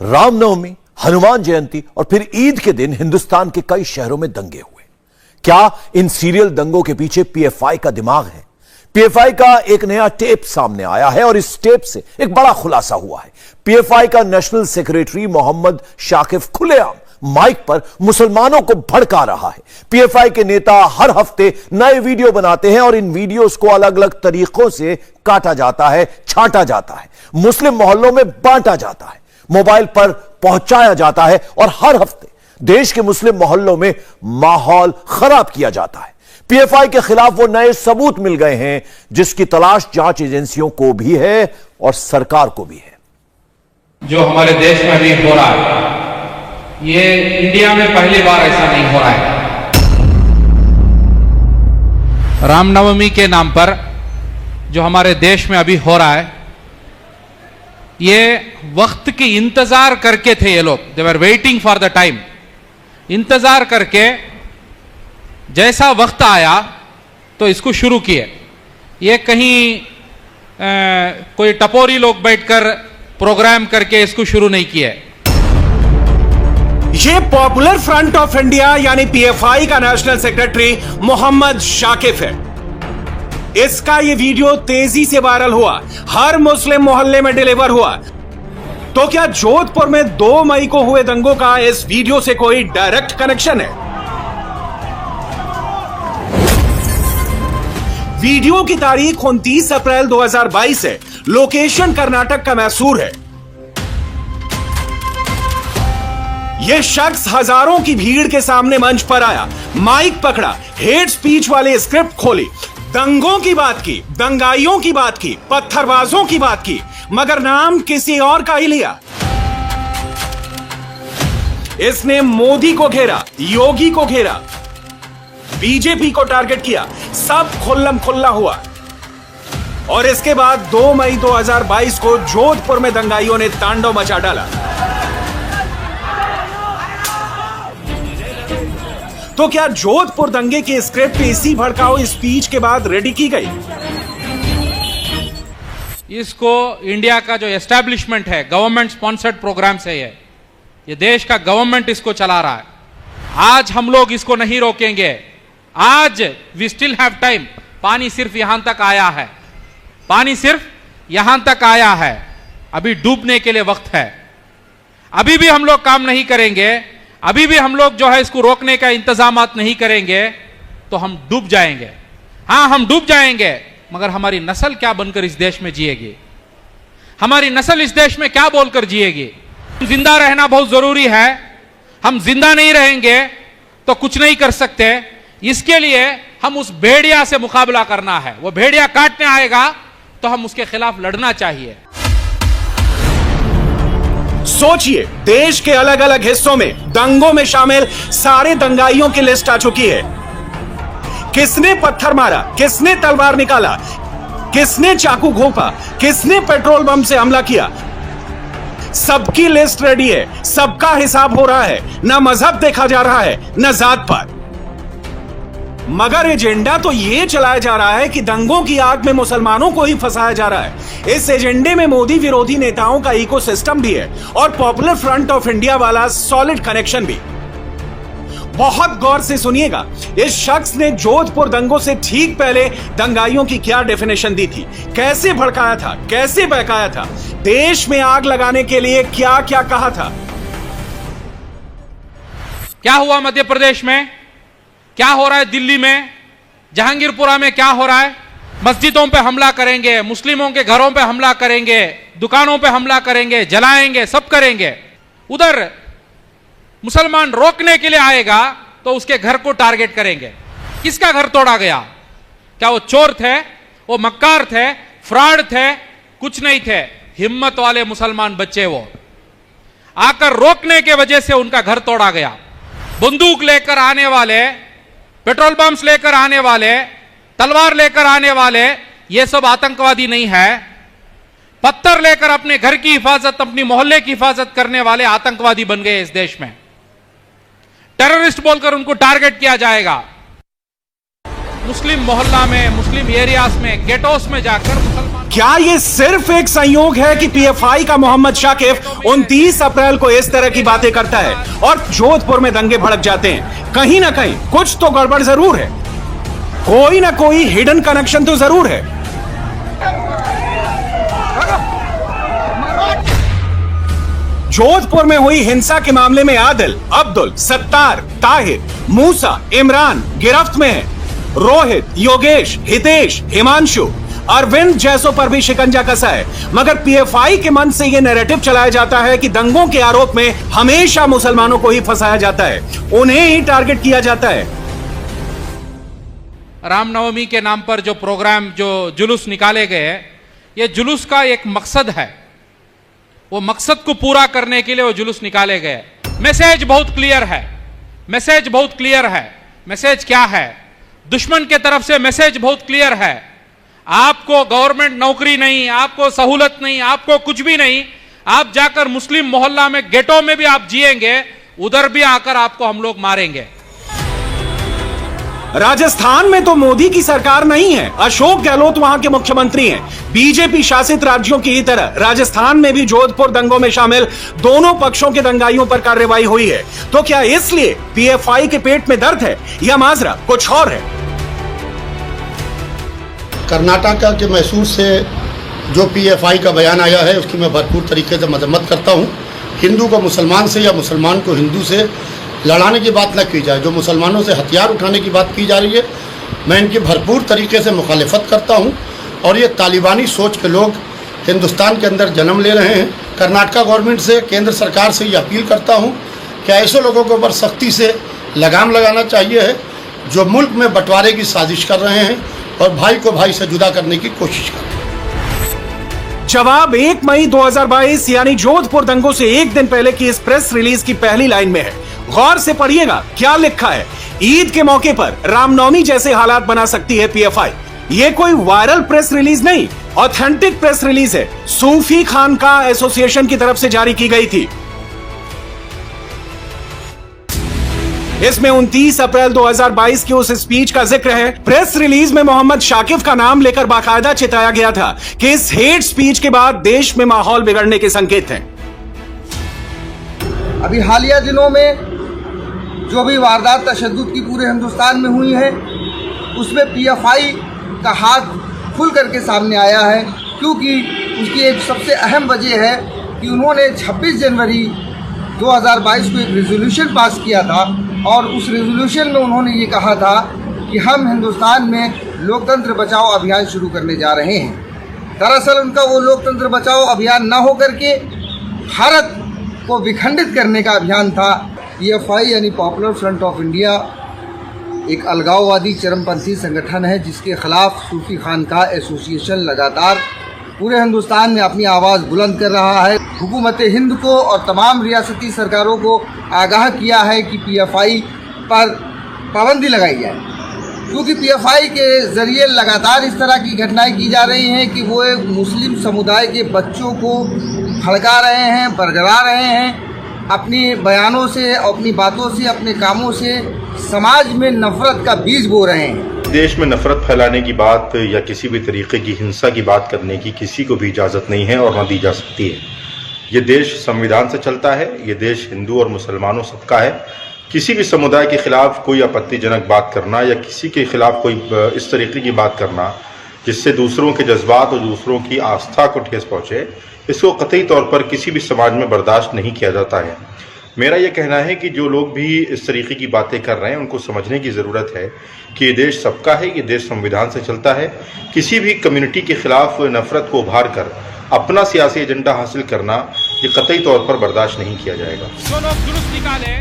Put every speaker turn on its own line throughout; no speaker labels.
रामनवमी, हनुमान जयंती और फिर ईद के दिन हिंदुस्तान के कई शहरों में दंगे हुए। क्या इन सीरियल दंगों के पीछे पीएफआई का दिमाग है? पीएफआई का एक नया टेप सामने आया है और इस टेप से एक बड़ा खुलासा हुआ है। पीएफआई का नेशनल सेक्रेटरी मोहम्मद शाकिफ खुलेआम माइक पर मुसलमानों को भड़का रहा है। पीएफआई के नेता हर हफ्ते नए वीडियो बनाते हैं और इन वीडियोस को अलग अलग तरीकों से काटा जाता है, छांटा जाता है, मुस्लिम मोहल्लों में बांटा जाता है, मोबाइल पर पहुंचाया जाता है और हर हफ्ते देश के मुस्लिम मोहल्लों में माहौल खराब किया जाता है। पीएफआई के खिलाफ वो नए सबूत मिल गए हैं जिसकी तलाश जांच एजेंसियों को भी है और सरकार को भी है।
जो हमारे देश में भी हो रहा है, ये इंडिया में पहली बार ऐसा नहीं हो रहा है। रामनवमी के नाम पर जो हमारे देश में अभी हो रहा है, ये वक्त की इंतजार करके थे ये लोग। They were waiting for the time. इंतजार करके जैसा वक्त आया तो इसको शुरू किए। ये कहीं कोई टपोरी लोग बैठकर प्रोग्राम करके इसको शुरू नहीं किए।
ये पॉपुलर फ्रंट ऑफ इंडिया यानी पीएफआई का नेशनल सेक्रेटरी मोहम्मद शाकिफ है। इसका ये वीडियो तेजी से वायरल हुआ, हर मुस्लिम मोहल्ले में डिलीवर हुआ। तो क्या जोधपुर में 2 मई को हुए दंगों का इस वीडियो से कोई डायरेक्ट कनेक्शन है? वीडियो की तारीख 29 अप्रैल 2022 है। लोकेशन कर्नाटक का मैसूर है। यह शख्स हजारों की भीड़ के सामने मंच पर आया, माइक पकड़ा, हेट स्पीच वाले स्क्रिप्ट खोली, दंगों की बात की, दंगाइयों की बात की, पत्थरबाजों की बात की, मगर नाम किसी और का ही लिया। इसने मोदी को घेरा, योगी को घेरा, बीजेपी को टारगेट किया, सब खुल्लम खुल्ला हुआ। और इसके बाद 2 मई 2022 को जोधपुर में दंगाइयों ने तांडव मचा डाला। तो क्या जोधपुर दंगे की स्क्रिप्ट इसी भड़काऊ स्पीच के बाद रेडी की गई?
इसको इंडिया का जो एस्टैब्लिशमेंट है, गवर्नमेंट स्पॉन्सर्ड प्रोग्राम से ये देश का गवर्नमेंट इसको चला रहा है। आज हम लोग इसको नहीं रोकेंगे। आज वी स्टिल हैव टाइम। पानी सिर्फ यहां तक आया है, पानी सिर्फ यहां तक आया है। अभी डूबने के लिए वक्त है। अभी भी हम लोग काम नहीं करेंगे, अभी भी हम लोग जो है इसको रोकने का इंतजामात नहीं करेंगे तो हम डूब जाएंगे। हां, हम डूब जाएंगे, मगर हमारी नस्ल क्या बनकर इस देश में जिएगी? हमारी नस्ल इस देश में क्या बोलकर जिएगी? जिंदा रहना बहुत जरूरी है। हम जिंदा नहीं रहेंगे तो कुछ नहीं कर सकते। इसके लिए हम उस भेड़िया से मुकाबला करना है। वो भेड़िया काटने आएगा तो हम उसके खिलाफ लड़ना चाहिए।
सोचिए, देश के अलग अलग हिस्सों में दंगों में शामिल सारे दंगाइयों की लिस्ट आ चुकी है। किसने पत्थर मारा, किसने तलवार निकाला, किसने चाकू घोंपा, किसने पेट्रोल बम से हमला किया, सबकी लिस्ट रेडी है। सबका हिसाब हो रहा है। ना मजहब देखा जा रहा है, ना जात पात, मगर एजेंडा तो यह चलाया जा रहा है कि दंगों की आग में मुसलमानों को ही फंसाया जा रहा है। इस एजेंडे में मोदी विरोधी नेताओं का इकोसिस्टम भी है और पॉपुलर फ्रंट ऑफ इंडिया वाला सॉलिड कनेक्शन भी। बहुत गौर से सुनिएगा, इस शख्स ने जोधपुर दंगों से ठीक पहले दंगाइयों की क्या डेफिनेशन दी थी, कैसे भड़काया था, कैसे बहकाया था, देश में आग लगाने के लिए क्या क्या कहा था।
क्या हुआ मध्य प्रदेश में, क्या हो रहा है दिल्ली में, जहांगीरपुरा में क्या हो रहा है? मस्जिदों पे हमला करेंगे, मुस्लिमों के घरों पे हमला करेंगे, दुकानों पे हमला करेंगे, जलाएंगे, सब करेंगे। उधर मुसलमान रोकने के लिए आएगा तो उसके घर को टारगेट करेंगे। किसका घर तोड़ा गया? क्या वो चोर थे, वो मक्कार थे, फ्रॉड थे? कुछ नहीं थे। हिम्मत वाले मुसलमान बच्चे वो आकर रोकने के वजह से उनका घर तोड़ा गया। बंदूक लेकर आने वाले, पेट्रोल बम्स लेकर आने वाले, तलवार लेकर आने वाले, ये सब आतंकवादी नहीं है। पत्थर लेकर अपने घर की हिफाजत, अपनी मोहल्ले की हिफाजत करने वाले आतंकवादी बन गए इस देश में। टेररिस्ट बोलकर उनको टारगेट किया जाएगा। मुस्लिम मोहल्ला में, मुस्लिम एरियाज में, गेटोस में जाकर मुसलमान।
क्या ये सिर्फ एक संयोग है कि पीएफआई का मोहम्मद शाकिब 29 अप्रैल को इस तरह की बातें करता है और जोधपुर में दंगे भड़क जाते हैं? कहीं ना कहीं कुछ तो गड़बड़ जरूर है, कोई ना कोई हिडन कनेक्शन तो जरूर है। जोधपुर में हुई हिंसा के मामले में आदिल, अब्दुल, सत्तार, ताहिर, मूसा, इमरान गिरफ्त में है। रोहित, योगेश, हितेश, हिमांशु, अरविंद जैसों पर भी शिकंजा कसा है। मगर पीएफआई के मन से यह नैरेटिव चलाया जाता है कि दंगों के आरोप में हमेशा मुसलमानों को ही फंसाया जाता है, उन्हें ही टारगेट किया जाता है।
रामनवमी के नाम पर जो प्रोग्राम, जो जुलूस निकाले गए, ये जुलूस का एक मकसद है। वो मकसद को पूरा करने के लिए वो जुलूस निकाले गए। मैसेज बहुत क्लियर है, मैसेज बहुत क्लियर है। मैसेज क्या है? दुश्मन के तरफ से मैसेज बहुत क्लियर है। आपको गवर्नमेंट नौकरी नहीं, आपको सहूलत नहीं, आपको कुछ भी नहीं। आप जाकर मुस्लिम मोहल्ला में, गेटों में भी आप जिएंगे, उधर भी आकर आपको हम लोग मारेंगे।
राजस्थान में तो मोदी की सरकार नहीं है, अशोक गहलोत वहां के मुख्यमंत्री हैं। बीजेपी शासित राज्यों की ही तरह राजस्थान में भी जोधपुर दंगों में शामिल दोनों पक्षों के दंगाइयों पर कार्रवाई हुई है। तो क्या इसलिए पीएफआई के पेट में दर्द है या माजरा कुछ और है?
कर्नाटका के मैसूर से जो पीएफआई का बयान आया है उसकी मैं भरपूर तरीके से मजम्मत करता हूँ। हिंदू को मुसलमान से या मुसलमान को हिंदू से लड़ाने की बात न की जाए। जो मुसलमानों से हथियार उठाने की बात की जा रही है, मैं इनकी भरपूर तरीके से मुखालिफत करता हूँ। और ये तालिबानी सोच के लोग हिंदुस्तान के अंदर जन्म ले रहे हैं। कर्नाटका गवर्नमेंट से, केंद्र सरकार से ये अपील करता हूँ कि ऐसे लोगों के ऊपर सख्ती से लगाम लगाना चाहिए है जो मुल्क में बंटवारे की साजिश कर रहे हैं और भाई को भाई से जुदा करने की कोशिश कर रहे हैं।
जवाब 1 मई 2022 यानी जोधपुर दंगों से एक दिन पहले की इस प्रेस रिलीज की पहली लाइन में है। गौर से पढ़िएगा क्या लिखा है। ईद के मौके पर रामनवमी जैसे हालात बना सकती है पीएफआई। ये कोई वायरल प्रेस रिलीज नहीं, ऑथेंटिक प्रेस रिलीज है। सूफी खानका एसोसिएशन की तरफ से जारी की गई थी। इसमें 29 अप्रैल 2022 की उस स्पीच का जिक्र है। प्रेस रिलीज में मोहम्मद शाकिब का नाम लेकर बाकायदा चिताया गया था कि इस हेट स्पीच के बाद देश में माहौल बिगड़ने के संकेत हैं।
अभी हालिया दिनों में जो भी वारदात तशद्दुद की पूरे हिंदुस्तान में हुई है, उसमें पीएफआई का हाथ खुल करके सामने आया है, क्योंकि उसकी एक सबसे अहम वजह है कि उन्होंने 26 जनवरी 2022 को एक रेजोल्यूशन पास किया था और उस रेजोल्यूशन में उन्होंने ये कहा था कि हम हिंदुस्तान में लोकतंत्र बचाओ अभियान शुरू करने जा रहे हैं। दरअसल उनका वो लोकतंत्र बचाओ अभियान न होकर के भारत को विखंडित करने का अभियान था। पीएफआई यानी पॉपुलर फ्रंट ऑफ इंडिया एक अलगाववादी चरमपंथी संगठन है जिसके खिलाफ सूफी खानका एसोसिएशन लगातार पूरे हिंदुस्तान में अपनी आवाज़ बुलंद कर रहा है। हुकूमत हिंद को और तमाम रियासती सरकारों को आगाह किया है कि पीएफआई पर पाबंदी लगाई जाए, क्योंकि पीएफआई के ज़रिए लगातार इस तरह की घटनाएं की जा रही हैं कि वो एक मुस्लिम समुदाय के बच्चों को भड़का रहे हैं, बरगला रहे हैं अपनी बयानों से, अपनी बातों से, अपने कामों से समाज में नफरत का बीज बो रहे हैं।
देश में नफरत फैलाने की बात या किसी भी तरीके की हिंसा की बात करने की किसी को भी इजाज़त नहीं है और न दी जा सकती है। ये देश संविधान से चलता है, ये देश हिंदू और मुसलमानों सबका है। किसी भी समुदाय के खिलाफ कोई आपत्तिजनक बात करना या किसी के खिलाफ कोई इस तरीके की बात करना जिससे दूसरों के जज्बात और दूसरों की आस्था को ठेस पहुँचे, इसको कतई तौर पर किसी भी समाज में बर्दाश्त नहीं किया जाता है। मेरा ये कहना है कि जो लोग भी इस तरीके की बातें कर रहे हैं उनको समझने की ज़रूरत है कि ये देश सबका है, ये देश संविधान से चलता है। किसी भी कम्युनिटी के खिलाफ नफरत को उभार कर अपना सियासी एजेंडा हासिल करना ये कतई तौर पर बर्दाश्त नहीं किया जाएगा।
जो लोग जुलूस निकाले,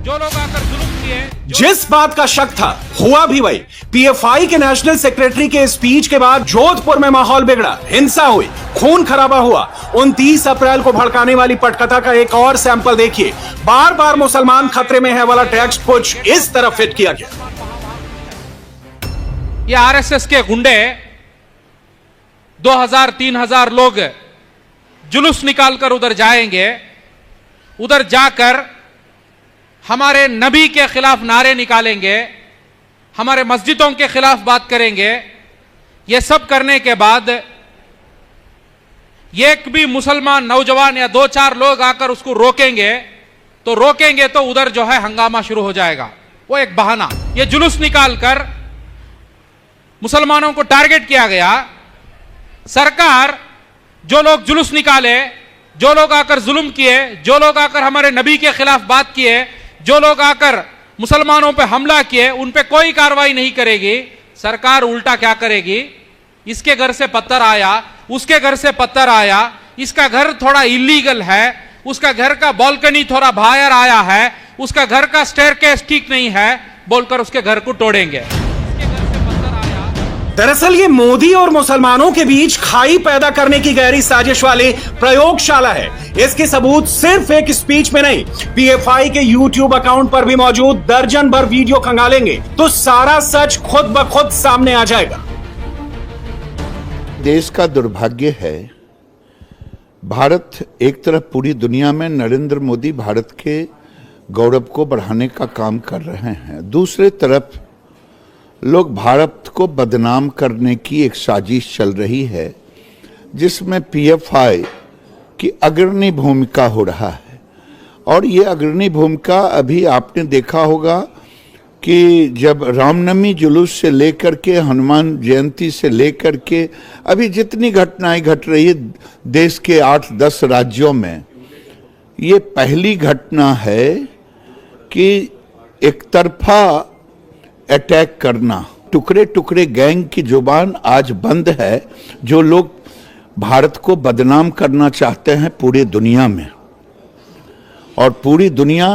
जो लोग आकर जुलूस किए,
जिस बात का शक था हुआ भी वही। पीएफआई के नेशनल सेक्रेटरी के स्पीच के बाद जोधपुर में माहौल बिगड़ा, हिंसा हुई, खून खराबा हुआ। 29 अप्रैल को भड़काने वाली पटकथा का एक और सैंपल देखिए। बार बार मुसलमान खतरे में है वाला टेक्स्ट कुछ इस तरह फिट किया गया।
ये आरएसएस के गुंडे 2000-3000 लोग जुलूस निकालकर उधर जाएंगे, उधर जाकर हमारे नबी के खिलाफ नारे निकालेंगे हमारे मस्जिदों के खिलाफ बात करेंगे। ये सब करने के बाद एक भी मुसलमान नौजवान या 2-4 लोग आकर उसको रोकेंगे तो उधर जो है हंगामा शुरू हो जाएगा। वो एक बहाना, ये जुलूस निकालकर मुसलमानों को टारगेट किया गया। सरकार जो लोग जुलूस निकाले, जो लोग आकर जुल्म किए, जो लोग आकर हमारे नबी के खिलाफ बात किए, जो लोग आकर मुसलमानों पे हमला किए, उन पे कोई कार्रवाई नहीं करेगी। सरकार उल्टा क्या करेगी, इसके घर से पत्थर आया, उसके घर से पत्थर आया, इसका घर थोड़ा इलीगल है, उसका घर का बालकनी थोड़ा बाहर आया है, उसका घर का स्टेयरकेस ठीक नहीं है, बोलकर उसके घर को तोड़ेंगे।
दरअसल ये मोदी और मुसलमानों के बीच खाई पैदा करने की गहरी साजिश वाली प्रयोगशाला है। इसके सबूत सिर्फ एक स्पीच में नहीं, पीएफआई के यूट्यूब अकाउंट पर भी मौजूद दर्जन भर वीडियो खंगालेंगे तो सारा सच खुद ब खुद सामने आ जाएगा।
देश का दुर्भाग्य है, भारत एक तरफ पूरी दुनिया में नरेंद्र मोदी भारत के गौरव को बढ़ाने का काम कर रहे हैं, दूसरे तरफ लोग भारत को बदनाम करने की एक साजिश चल रही है जिसमें पीएफआई की अग्रणी भूमिका हो रहा है। और ये अग्रणी भूमिका अभी आपने देखा होगा कि जब रामनवमी जुलूस से लेकर के हनुमान जयंती से लेकर के अभी जितनी घटनाएं घट रही है देश के 8-10 राज्यों में, ये पहली घटना है कि एक तरफा अटैक करना, टुकड़े टुकड़े गैंग की जुबान आज बंद है जो लोग भारत को बदनाम करना चाहते हैं पूरी दुनिया में। और पूरी दुनिया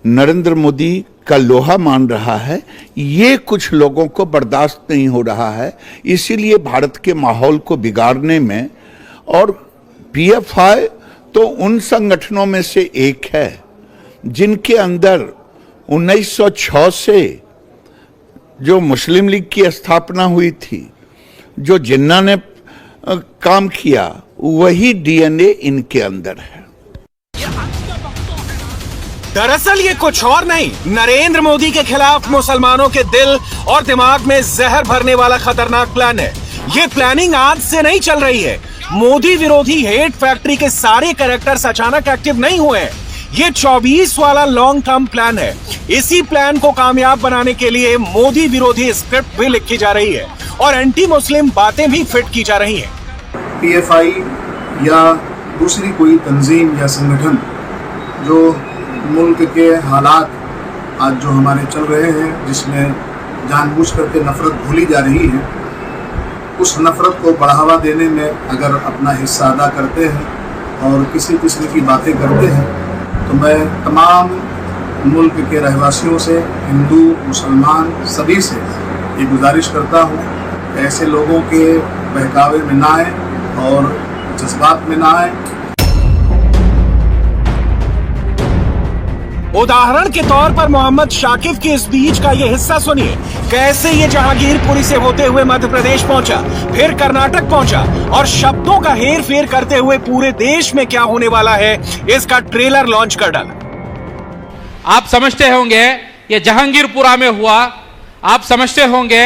नरेंद्र मोदी का लोहा मान रहा है, ये कुछ लोगों को बर्दाश्त नहीं हो रहा है, इसीलिए भारत के माहौल को बिगाड़ने में। और पीएफआई तो उन संगठनों में से एक है जिनके अंदर 1906 से जो मुस्लिम लीग की स्थापना हुई थी, जो जिन्ना ने काम किया, वही डीएनए इनके अंदर है।
दरअसल ये कुछ और नहीं, नरेंद्र मोदी के खिलाफ मुसलमानों के दिल और दिमाग में जहर भरने वाला खतरनाक प्लान है। ये प्लानिंग आज से नहीं चल रही है। मोदी विरोधी हेट फैक्ट्री के सारे कैरेक्टर्स अचानक एक्टिव नहीं हुए हैं। ये 24 वाला लॉन्ग टर्म प्लान है। इसी प्लान को कामयाब बनाने के लिए मोदी विरोधी स्क्रिप्ट भी लिखी जा रही है और एंटी मुस्लिम बातें भी फिट की जा रही हैं।
पीएफआई या दूसरी कोई तंजीम या संगठन जो मुल्क के हालात आज जो हमारे चल रहे हैं, जिसमें जानबूझ करके नफरत भूली जा रही है, उस नफरत को बढ़ावा देने में अगर अपना हिस्सा अदा करते हैं और किसी किस्म की बातें करते हैं तो मैं तमाम मुल्क के रहवासियों से, हिंदू मुसलमान सभी से ये गुजारिश करता हूँ कि ऐसे लोगों के बहकावे में ना आए और जज्बात में ना आए।
उदाहरण के तौर पर मोहम्मद शाकिब की स्पीच का ये हिस्सा सुनिए। कैसे ये जहांगीरपुरी से होते हुए मध्य प्रदेश पहुंचा, फिर कर्नाटक पहुंचा और शब्दों का हेर फेर करते हुए पूरे देश में क्या होने वाला है इसका ट्रेलर लॉन्च कर डाला।
आप समझते होंगे ये जहांगीरपुरा में हुआ, आप समझते होंगे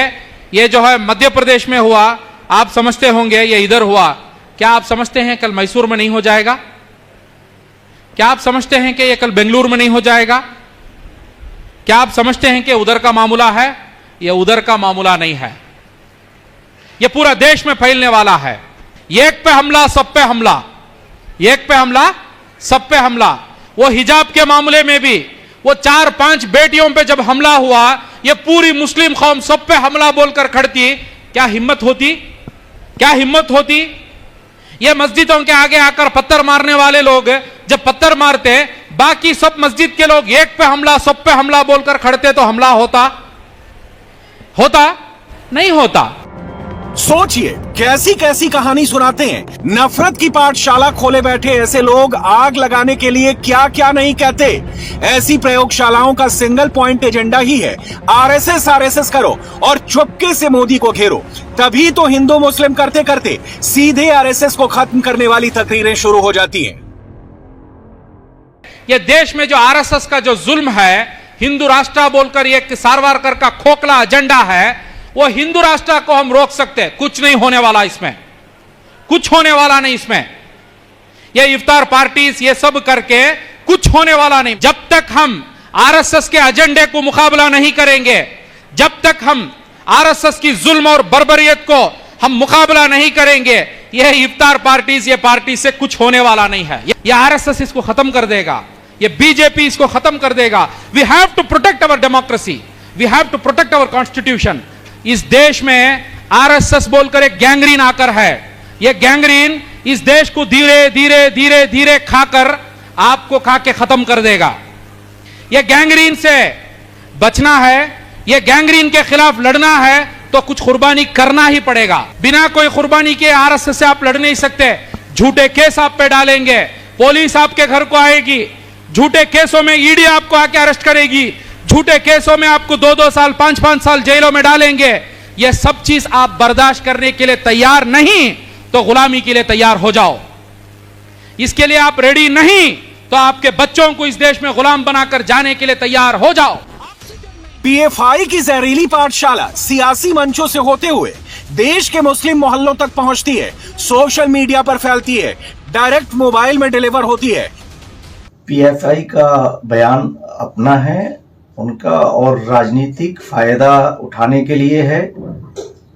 ये जो है मध्य प्रदेश में हुआ, आप समझते होंगे ये इधर हुआ। क्या आप समझते हैं कल मैसूर में नहीं हो जाएगा? क्या आप समझते हैं कि ये कल बेंगलुरु में नहीं हो जाएगा? क्या आप समझते हैं कि उधर का मामला है? ये उधर का मामला नहीं है, ये पूरा देश में फैलने वाला है। एक पे हमला सब पे हमला, एक पे हमला सब पे हमला। वो हिजाब के मामले में भी वो 4-5 बेटियों पे जब हमला हुआ, ये पूरी मुस्लिम कौम सब पे हमला बोलकर खड़ती। क्या हिम्मत होती, क्या हिम्मत होती? ये मस्जिदों के आगे आकर पत्थर मारने वाले लोग जब पत्थर मारते, बाकी सब मस्जिद के लोग एक पे हमला सब पे हमला बोलकर खड़ते तो हमला होता? नहीं होता।
सोचिए कैसी कैसी कहानी सुनाते हैं। नफरत की पाठशाला खोले बैठे ऐसे लोग आग लगाने के लिए क्या क्या नहीं कहते। ऐसी प्रयोगशालाओं का सिंगल पॉइंट एजेंडा ही है आरएसएस करो और चुपके से मोदी को घेरो। तभी तो हिंदू मुस्लिम करते करते सीधे आरएसएस को खत्म करने वाली तकरीरें शुरू हो जाती हैं।
ये देश में जो आरएसएस का जो जुल्म है, हिंदू राष्ट्र बोलकर एक सावरकर का खोखला एजेंडा है, वो हिंदू राष्ट्र को हम रोक सकते हैं। कुछ नहीं होने वाला इसमें, कुछ होने वाला नहीं इसमें। ये इफ्तार पार्टीज ये सब करके कुछ होने वाला नहीं। जब तक हम आरएसएस के एजेंडे को मुकाबला नहीं करेंगे, जब तक हम आरएसएस की जुल्म और बर्बरियत को हम मुकाबला नहीं करेंगे, यह इफ्तार पार्टीज ये पार्टी से कुछ होने वाला नहीं है। यह आरएसएस इसको खत्म कर देगा, ये बीजेपी इसको खत्म कर देगा। We have to protect our democracy, we have to protect our constitution. इस देश में आरएसएस बोलकर एक गैंग्रीन आकर है, यह गैंग्रीन इस देश को धीरे धीरे धीरे धीरे खाकर आपको खा के खत्म कर देगा। यह गैंग्रीन से बचना है, यह गैंग्रीन के खिलाफ लड़ना है तो कुछ कुर्बानी करना ही पड़ेगा। बिना कोई कुर्बानी के आरएसएस से आप लड़ नहीं सकते। झूठे केस आप पे डालेंगे, पुलिस आपके घर को आएगी, झूठे केसों में ईडी आपको आके अरेस्ट करेगी, झूठे केसों में आपको 2-2 साल 5-5 साल जेलों में डालेंगे। यह सब चीज आप बर्दाश्त करने के लिए तैयार नहीं तो गुलामी के लिए तैयार हो जाओ। इसके लिए आप रेडी नहीं तो आपके बच्चों को इस देश में गुलाम बनाकर जाने के लिए तैयार हो जाओ।
पीएफआई की जहरीली पाठशाला सियासी मंचों से होते हुए देश के मुस्लिम मोहल्लों तक पहुंचती है, सोशल मीडिया पर फैलती है, डायरेक्ट मोबाइल में डिलीवर होती है।
पीएफआई का बयान अपना है उनका और राजनीतिक फायदा उठाने के लिए है।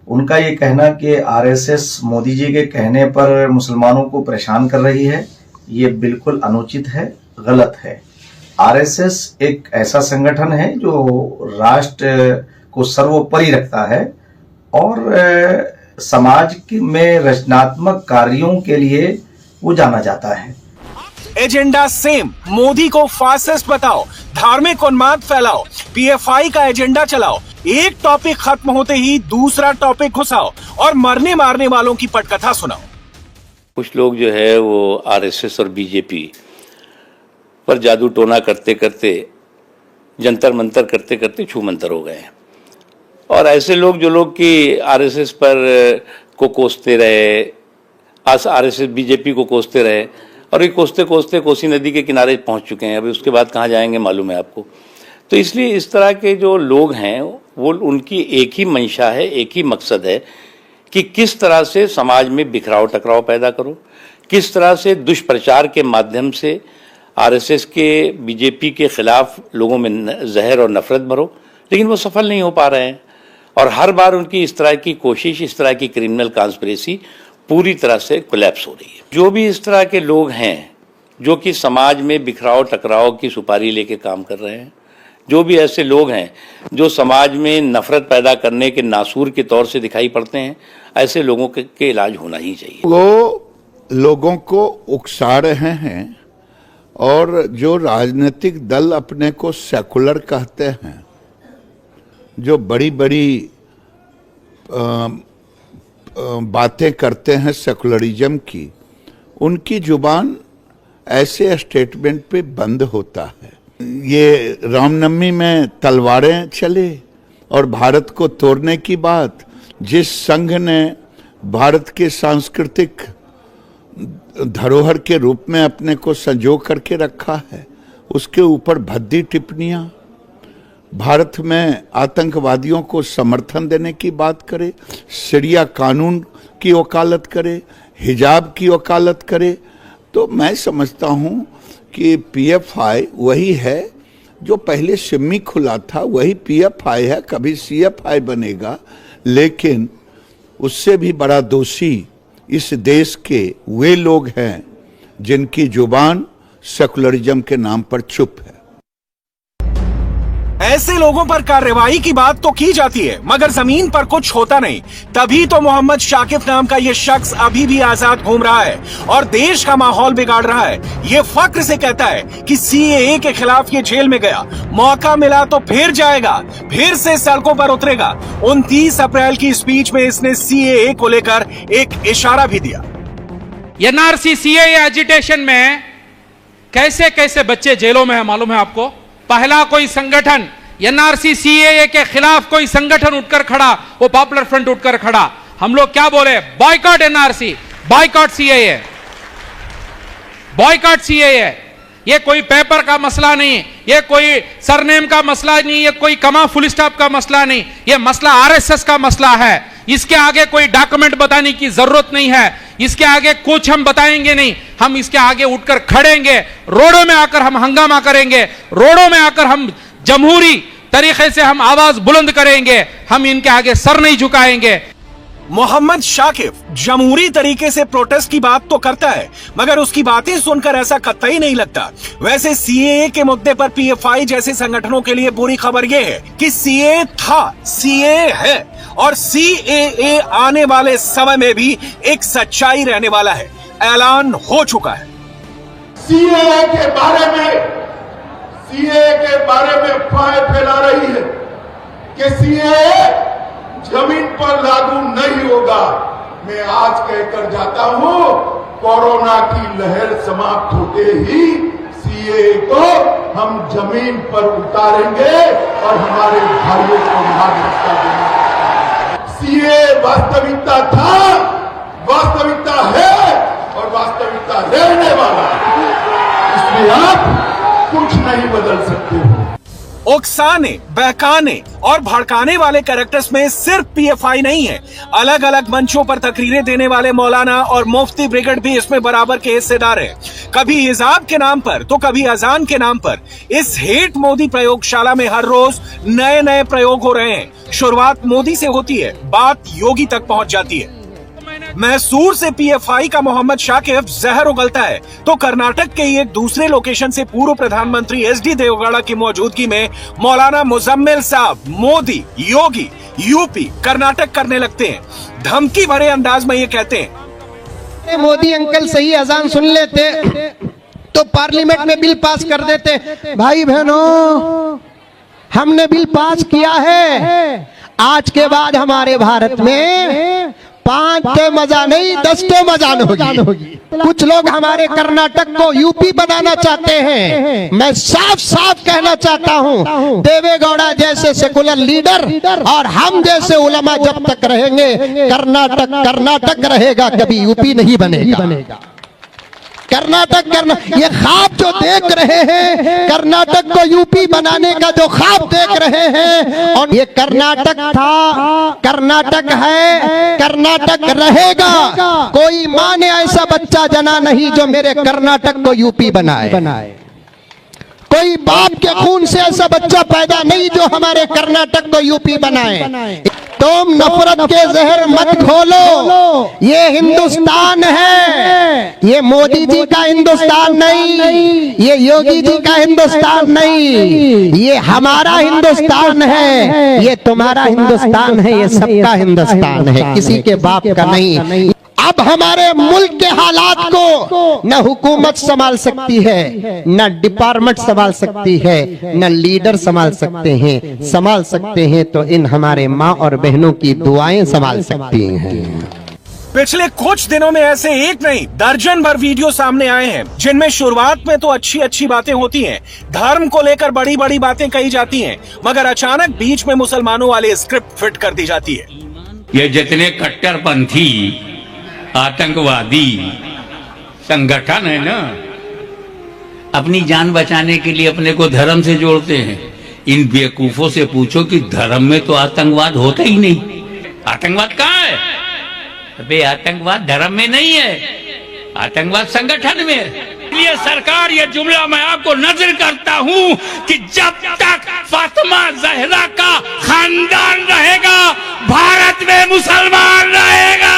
उनका ये कहना कि आरएसएस मोदी जी के कहने पर मुसलमानों को परेशान कर रही है, ये बिल्कुल अनुचित है, गलत है। आरएसएस एक ऐसा संगठन है जो राष्ट्र को सर्वोपरि रखता है और समाज में रचनात्मक कार्यों के लिए वो जाना जाता है।
एजेंडा सेम, मोदी को फासिस्ट बताओ, धार्मिक उन्माद फैलाओ, पीएफआई का एजेंडा चलाओ, एक टॉपिक खत्म होते ही दूसरा टॉपिक घुसाओ और मरने मारने वालों की पटकथा सुनाओ।
कुछ लोग जो है वो आरएसएस और बीजेपी पर जादू टोना करते करते, जंतर मंतर करते करते छू मंतर हो गए हैं। और ऐसे लोग जो लोग कि आरएसएस पर को कोसते रहे, आरएसएस बीजेपी को कोसते रहे और ये कोसते कोसते कोसी नदी के किनारे पहुंच चुके हैं। अभी उसके बाद कहाँ जाएंगे मालूम है आपको। तो इसलिए इस तरह के जो लोग हैं वो उनकी एक ही मंशा है, एक ही मकसद है कि किस तरह से समाज में बिखराव टकराव पैदा करो, किस तरह से दुष्प्रचार के माध्यम से आरएसएस के बीजेपी के खिलाफ लोगों में जहर और नफरत भरो। लेकिन वो सफल नहीं हो पा रहे हैं और हर बार उनकी इस तरह की कोशिश, इस तरह की क्रिमिनल कॉन्स्पिरेसी पूरी तरह से कोलैप्स हो रही है। जो भी इस तरह के लोग हैं जो कि समाज में बिखराव टकराव की सुपारी लेके काम कर रहे हैं, जो भी ऐसे लोग हैं जो समाज में नफरत पैदा करने के नासूर के तौर से दिखाई पड़ते हैं, ऐसे लोगों के इलाज होना ही चाहिए।
वो लोगों को उकसा रहे हैं और जो राजनीतिक दल अपने को सेकुलर कहते हैं, जो बड़ी बड़ी बातें करते हैं सेकुलरिज्म की, उनकी जुबान ऐसे स्टेटमेंट पे बंद होता है। ये रामनवमी में तलवारें चले और भारत को तोड़ने की बात, जिस संघ ने भारत के सांस्कृतिक धरोहर के रूप में अपने को संजो करके रखा है, उसके ऊपर भद्दी टिप्पणियां, भारत में आतंकवादियों को समर्थन देने की बात करे, शरिया कानून की वकालत करे, हिजाब की वकालत करे, तो मैं समझता हूं कि पीएफआई वही है जो पहले सिम्मी खुला था, वही पीएफआई है, कभी सीएफआई बनेगा। लेकिन उससे भी बड़ा दोषी इस देश के वे लोग हैं जिनकी जुबान सेकुलरिज्म के नाम पर चुप है।
ऐसे लोगों पर कार्रवाई की बात तो की जाती है मगर जमीन पर कुछ होता नहीं। तभी तो मोहम्मद शाकिब नाम का ये शख्स अभी भी आजाद घूम रहा है और देश का माहौल बिगाड़ रहा है। ये फक्र से कहता है कि सीएए के खिलाफ ये जेल में गया, मौका मिला तो फिर जाएगा, फिर से सड़कों पर उतरेगा। 29 अप्रैल की स्पीच में इसने सीएए को लेकर एक इशारा भी दिया।
एनआरसी सीएए एजिटेशन में कैसे कैसे बच्चे जेलों में है मालूम है आपको। पहला कोई संगठन एनआरसी सीएए के खिलाफ कोई संगठन उठकर खड़ा, वो पॉपुलर फ्रंट उठकर खड़ा। हम लोग क्या बोले, boycott NRC, boycott CAA, boycott CAA. ये कोई पेपर का मसला नहीं, ये कोई सरनेम का मसला नहीं, ये कोई कमा फुल स्टॉप का मसला नहीं, ये मसला आरएसएस का मसला है। इसके आगे कोई डॉक्यूमेंट बताने की जरूरत नहीं है, इसके आगे कुछ हम बताएंगे नहीं, हम इसके आगे उठकर खड़ेंगे, रोडों में आकर हम हंगामा करेंगे, रोडों में आकर हम जमहूरी तरीके से हम आवाज बुलंद करेंगे, हम इनके आगे सर नहीं झुकाएंगे।
मोहम्मद शाकिब जमहूरी तरीके से प्रोटेस्ट की बात तो करता है, मगर उसकी बातें सुनकर ऐसा कतई नहीं लगता। वैसे सीएए के मुद्दे पर पीएफआई जैसे संगठनों के लिए बुरी खबर यह है कि सीएए था, सीएए है और सीएए आने वाले समय में भी एक सच्चाई रहने वाला है। ऐलान हो चुका है।
सीएए के बारे में अफवाहें फैला रही है कि सीएए जमीन पर लागू नहीं होगा। मैं आज कहकर जाता हूं, कोरोना की लहर समाप्त होते ही सीएए को हम जमीन पर उतारेंगे और हमारे भाइयों को नागरिकता देंगे। सीएए वास्तविकता था, वास्तविकता है और वास्तविकता रहने वाला है। इसमें आप कुछ नहीं बदल सकते हो।
उकसाने, बहकाने और भड़काने वाले कैरेक्टर्स में सिर्फ पीएफआई नहीं है, अलग अलग मंचों पर तकरीरें देने वाले मौलाना और मुफ्ती ब्रिगेड भी इसमें बराबर के हिस्सेदार हैं। कभी हिजाब के नाम पर तो कभी अजान के नाम पर इस हेट मोदी प्रयोगशाला में हर रोज नए नए प्रयोग हो रहे हैं। शुरुआत मोदी से होती है, बात योगी तक पहुंच जाती है। मैसूर से पीएफआई का मोहम्मद शाकिब जहर उगलता है तो कर्नाटक के एक दूसरे लोकेशन से पूर्व प्रधानमंत्री एसडी देवगौड़ा की मौजूदगी में मौलाना मुजम्मिल साहब मोदी, योगी, यूपी, कर्नाटक करने लगते हैं। धमकी भरे अंदाज में ये कहते हैं,
मोदी अंकल सही अजान सुन लेते तो पार्लियामेंट में बिल पास कर देते। भाई बहनों, हमने बिल पास किया है। आज के बाद हमारे भारत में 5 तो मजा नहीं 10 तो मजान होगी। कुछ लोग हमारे कर्नाटक को यूपी बनाना चाहते हैं। मैं साफ साफ कहना चाहता हूं, देवेगौड़ा जैसे सेकुलर लीडर और हम जैसे उलमा जब तक रहेंगे, कर्नाटक रहेगा, कभी यूपी नहीं बनेगा। कर्नाटक ये ख्वाब जो देख रहे हैं, कर्नाटक को यूपी बनाने का जो ख्वाब देख रहे हैं, और ये कर्नाटक था, कर्नाटक है, कर्नाटक रहेगा। कोई माँ ने ऐसा बच्चा जना नहीं जो मेरे कर्नाटक को यूपी बनाए। कोई बाप के खून से ऐसा बच्चा पैदा नहीं जो हमारे कर्नाटक को यूपी बनाए। तुम नफरत के जहर मत घोलो। ये हिंदुस्तान है, ये मोदी जी का हिंदुस्तान नहीं, ये योगी जी का हिंदुस्तान नहीं, ये हमारा हिंदुस्तान है, ये तुम्हारा हिंदुस्तान है, ये सबका हिंदुस्तान है, किसी के बाप का नहीं। अब हमारे मुल्क के हालात को न हुकूमत संभाल सकती है, न डिपार्टमेंट संभाल सकती है, न लीडर संभाल सकते हैं तो इन हमारे माँ और बहनों की दुआएं संभाल सकती हैं।
पिछले कुछ दिनों में ऐसे एक नहीं दर्जन भर वीडियो सामने आए हैं जिनमें शुरुआत में तो अच्छी बातें होती हैं, धर्म को लेकर बड़ी बड़ी बातें कही जाती हैं, मगर अचानक बीच में मुसलमानों वाले स्क्रिप्ट फिट कर दी जाती है।
ये जितने कट्टरपंथी आतंकवादी संगठन है ना, अपनी जान बचाने के लिए अपने को धर्म से जोड़ते हैं। इन बेवकूफों से पूछो कि धर्म में तो आतंकवाद होता ही नहीं। आतंकवाद कहाँ है? अबे आतंकवाद धर्म में नहीं है, आतंकवाद संगठन में है। इसलिए सरकार ये जुमला मैं आपको नजर करता हूं कि जब तक फातिमा जहरा का खानदान रहेगा, भारत में मुसलमान रहेगा।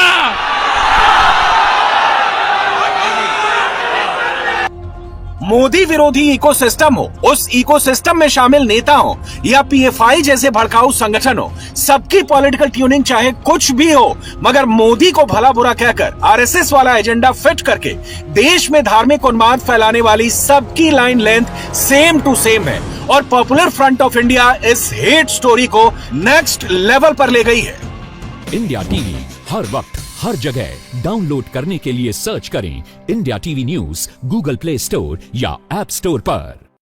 मोदी विरोधी इकोसिस्टम हो, उस इकोसिस्टम में शामिल नेता हो या पीएफआई जैसे भड़काऊ संगठन हो, सबकी पॉलिटिकल ट्यूनिंग चाहे कुछ भी हो, मगर मोदी को भला बुरा कहकर आरएसएस वाला एजेंडा फिट करके देश में धार्मिक उन्माद फैलाने वाली सबकी line length same to same है और पॉपुलर फ्रंट ऑफ इंडिया इस हेट स्टोरी को नेक्स्ट लेवल पर ले गई है।
इंडिया टीवी हर वक्त हर जगह डाउनलोड करने के लिए सर्च करें India TV news Google play store या ऐप स्टोर पर।